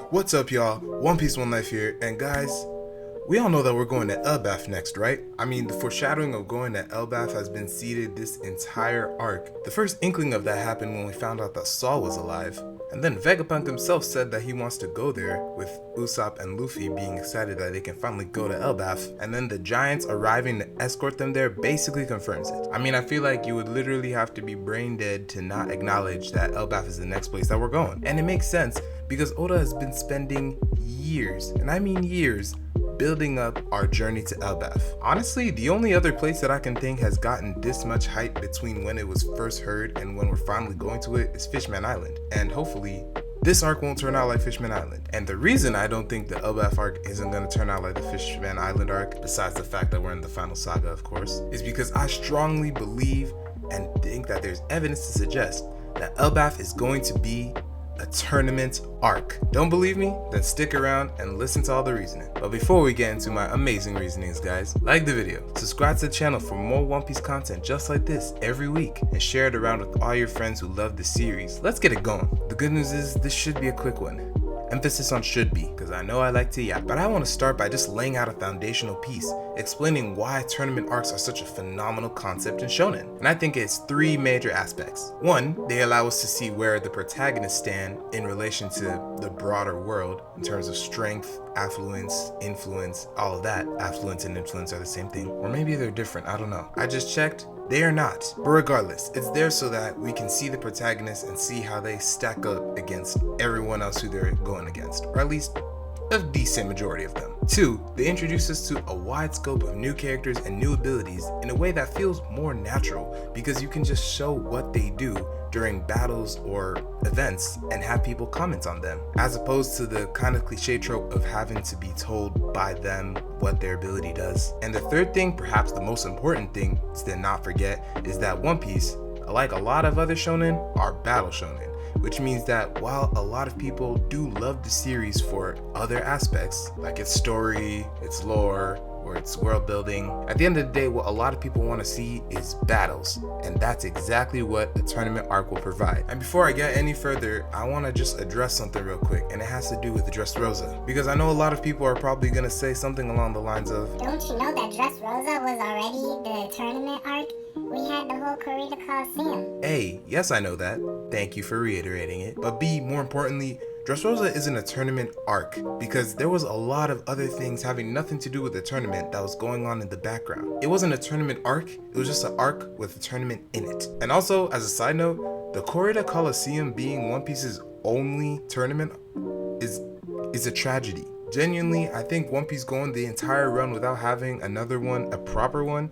What's up, y'all? One Piece One Life here, and guys, we all know that we're going to Elbaf next, right? I mean, the foreshadowing of going to Elbaf has been seeded this entire arc. The first inkling of that happened when we found out that Saul was alive, and then Vegapunk himself said that he wants to go there, with Usopp and Luffy being excited that they can finally go to Elbaf, and then the Giants arriving to escort them there basically confirms it. I mean, I feel like you would literally have to be brain dead to not acknowledge that Elbaf is the next place that we're going. And it makes sense, because Oda has been spending years, and I mean years, building up our journey to Elbaf. Honestly, the only other place that I can think has gotten this much hype between when it was first heard and when we're finally going to it is Fishman Island. And hopefully, this arc won't turn out like Fishman Island. And the reason I don't think the Elbaf arc isn't going to turn out like the Fishman Island arc, besides the fact that we're in the final saga of course, is because I strongly believe and think that there's evidence to suggest that Elbaf is going to be a tournament arc. Don't believe me? Then stick around and listen to all the reasoning. But before we get into my amazing reasonings, guys, like the video, subscribe to the channel for more One Piece content just like this every week, and share it around with all your friends who love the series. Let's get it going. The good news is this should be a quick one. Emphasis on should be, because I know I like to yap, but I want to start by just laying out a foundational piece, explaining why tournament arcs are such a phenomenal concept in shonen. And I think it's three major aspects. One, they allow us to see where the protagonists stand in relation to the broader world in terms of strength, affluence, influence, all of that. Affluence and influence are the same thing, or maybe they're different, I don't know. I just checked. They are not. But regardless, it's there so that we can see the protagonists and see how they stack up against everyone else who they're going against, or at least a decent majority of them. Two, they introduce us to a wide scope of new characters and new abilities in a way that feels more natural, because you can just show what they do during battles or events and have people comment on them, as opposed to the kind of cliche trope of having to be told by them what their ability does. And the third thing, perhaps the most important thing to not forget, is that One Piece, like a lot of other shonen, are battle shonen, which means that while a lot of people do love the series for other aspects, like its story, its lore, or its world building, at the end of the day, what a lot of people want to see is battles, and that's exactly what the tournament arc will provide. And before I get any further, I want to just address something real quick, and it has to do with Dressrosa, because I know a lot of people are probably going to say something along the lines of, "Don't you know that Dressrosa was already the tournament arc? We had the whole Corrida Coliseum." A, yes, I know that. Thank you for reiterating it. But B, more importantly, Dressrosa isn't a tournament arc, because there was a lot of other things having nothing to do with the tournament that was going on in the background. It wasn't a tournament arc, it was just an arc with a tournament in it. And also, as a side note, the Corrida Coliseum being One Piece's only tournament is a tragedy. Genuinely, I think One Piece going the entire run without having another one, a proper one,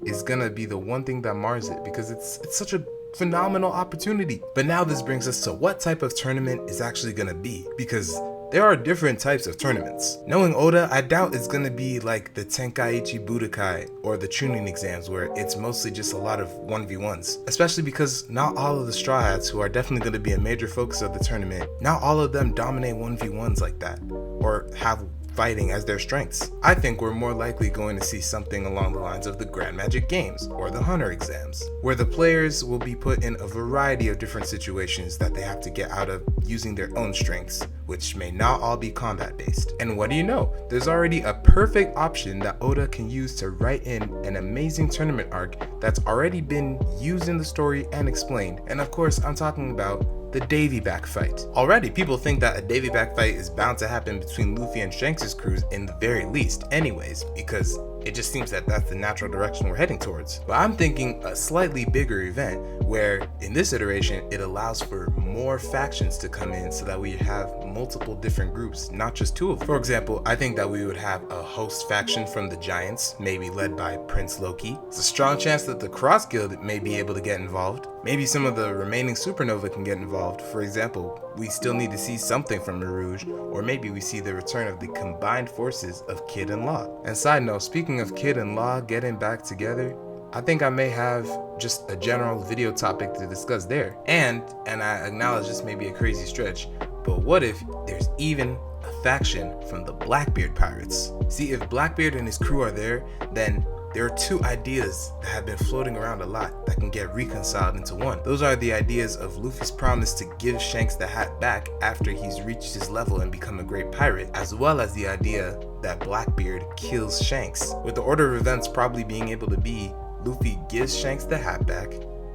is gonna be the one thing that mars it, because it's such a phenomenal opportunity. But now this brings us to what type of tournament is actually gonna be, because there are different types of tournaments. Knowing Oda, I doubt it's gonna be like the Tenkaichi Budokai or the Chunin exams, where it's mostly just a lot of 1v1s, especially because not all of the Straw Hats, who are definitely gonna be a major focus of the tournament, not all of them dominate 1v1s like that, or have fighting as their strengths. I think we're more likely going to see something along the lines of the Grand Magic Games or the Hunter exams, where the players will be put in a variety of different situations that they have to get out of using their own strengths, which may not all be combat based. And what do you know? There's already a perfect option that Oda can use to write in an amazing tournament arc that's already been used in the story and explained. And of course, I'm talking about the Davy Back fight. Already, people think that a Davy Back fight is bound to happen between Luffy and Shanks' crews in the very least anyways, because it just seems that that's the natural direction we're heading towards. But I'm thinking a slightly bigger event, where in this iteration, it allows for more factions to come in so that we have multiple different groups, not just two of them. For example, I think that we would have a host faction from the Giants, maybe led by Prince Loki. There's a strong chance that the Cross Guild may be able to get involved. Maybe some of the remaining Supernova can get involved. For example, we still need to see something from Rouge, or maybe we see the return of the combined forces of Kid and Law. And side note, speaking of Kid and Law getting back together, I think I may have just a general video topic to discuss there. And I acknowledge this may be a crazy stretch, but what if there's even a faction from the Blackbeard Pirates? See, if Blackbeard and his crew are there, then there are two ideas that have been floating around a lot that can get reconciled into one. Those are the ideas of Luffy's promise to give Shanks the hat back after he's reached his level and become a great pirate, as well as the idea that Blackbeard kills Shanks, with the order of events probably being able to be Luffy gives Shanks the hat back,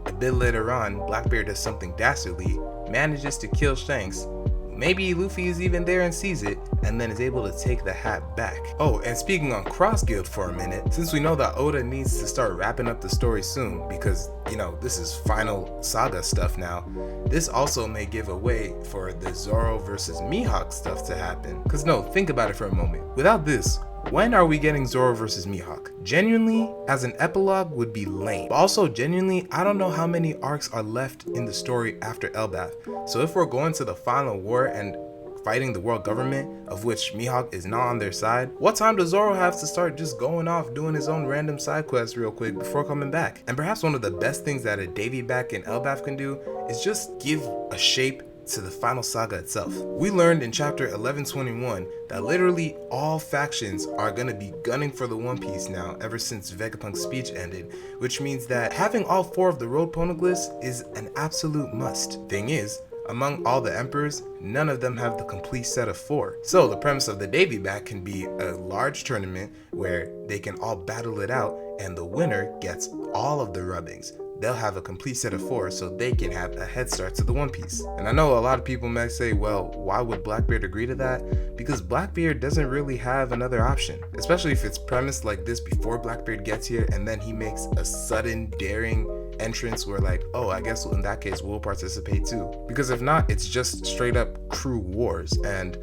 a bit later on Blackbeard does something dastardly, manages to kill Shanks, maybe Luffy is even there and sees it, and then is able to take the hat back. Oh, and speaking on Cross Guild for a minute, since we know that Oda needs to start wrapping up the story soon, because, you know, this is final saga stuff now, this also may give a way for the Zoro versus Mihawk stuff to happen. Cause no, think about it for a moment. Without this, when are we getting Zoro versus Mihawk? Genuinely, as an epilogue would be lame. But also, genuinely, I don't know how many arcs are left in the story after Elbaf. So if we're going to the final war and fighting the world government, of which Mihawk is not on their side, what time does Zoro have to start just going off doing his own random side quests real quick before coming back? And perhaps one of the best things that a Davy back in Elbaf can do is just give a shape to the final saga itself. We learned in chapter 1121 that literally all factions are gonna be gunning for the One Piece now ever since Vegapunk's speech ended, which means that having all 4 of the road poneglyphs is an absolute must. Thing is, among all the emperors, none of them have the complete set of 4. So the premise of the Davy back can be a large tournament where they can all battle it out and the winner gets all of the rubbings. They'll have a complete set of 4 so they can have a head start to the One Piece. And I know a lot of people might say, well, why would Blackbeard agree to that? Because Blackbeard doesn't really have another option, especially if it's premised like this before Blackbeard gets here and then he makes a sudden daring entrance where like, oh, I guess in that case we'll participate too. Because if not, it's just straight up crew wars. And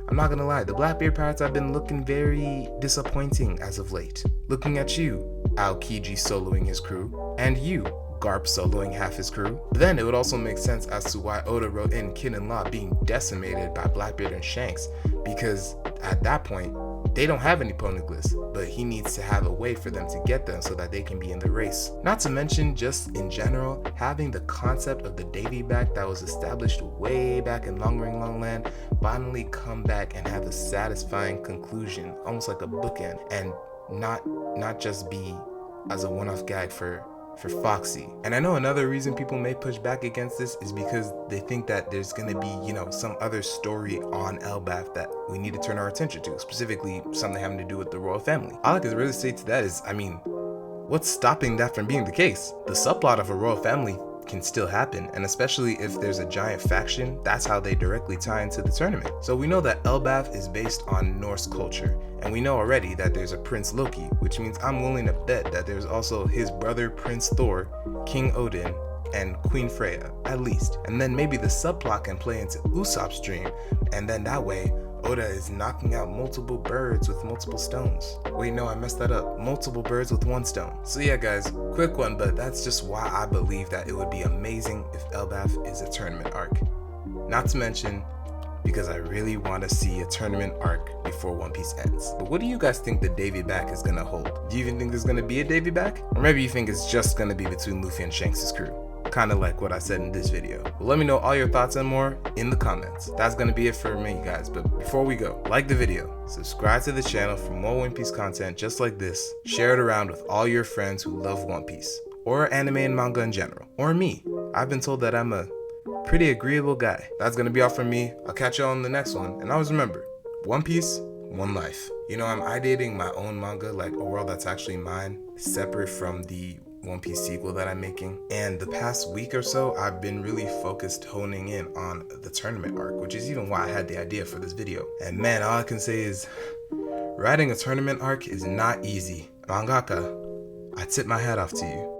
I'm not gonna lie, the Blackbeard pirates have been looking very disappointing as of late. Looking at you, Aokiji soloing his crew, and you, Garp soloing half his crew. But then it would also make sense as to why Oda wrote in Kid and Law being decimated by Blackbeard and Shanks, because at that point, they don't have any poneglyphs, but he needs to have a way for them to get them so that they can be in the race. Not to mention, just in general, having the concept of the Davy back that was established way back in Long Ring Long Land finally come back and have a satisfying conclusion, almost like a bookend, and not just be as a one-off gag for Foxy. And I know another reason people may push back against this is because they think that there's gonna be, you know, some other story on Elbaf that we need to turn our attention to, specifically something having to do with the royal family. All I can really say to that is, I mean, what's stopping that from being the case? The subplot of a royal family can still happen, and especially if there's a giant faction, that's how they directly tie into the tournament. So we know that Elbaf is based on Norse culture, and we know already that there's a Prince Loki, which means I'm willing to bet that there's also his brother Prince Thor, King Odin, and Queen Freya, at least. And then maybe the subplot can play into Usopp's dream, and then that way Oda is knocking out multiple birds with multiple stones. Wait, no, I messed that up. Multiple birds with 1 stone. So yeah, guys, quick one, but that's just why I believe that it would be amazing if Elbaf is a tournament arc. Not to mention, because I really want to see a tournament arc before One Piece ends. But what do you guys think the Davy back is gonna hold? Do you even think there's gonna be a Davy back? Or maybe you think it's just gonna be between Luffy and Shanks' crew? Kind of like what I said in this video. But let me know all your thoughts and more in the comments. That's gonna be it for me, guys. But before we go, like the video, subscribe to the channel for more One Piece content just like this. Share it around with all your friends who love One Piece, or anime and manga in general, or me. I've been told that I'm a pretty agreeable guy. That's gonna be all from me. I'll catch you all in the next one. And always remember, One Piece, one life. You know, I'm ideating my own manga, like a world that's actually mine, separate from the One Piece sequel that I'm making. And the past week or so, I've been really focused honing in on the tournament arc, which is even why I had the idea for this video. And man, all I can say is, writing a tournament arc is not easy. Mangaka, I tip my hat off to you.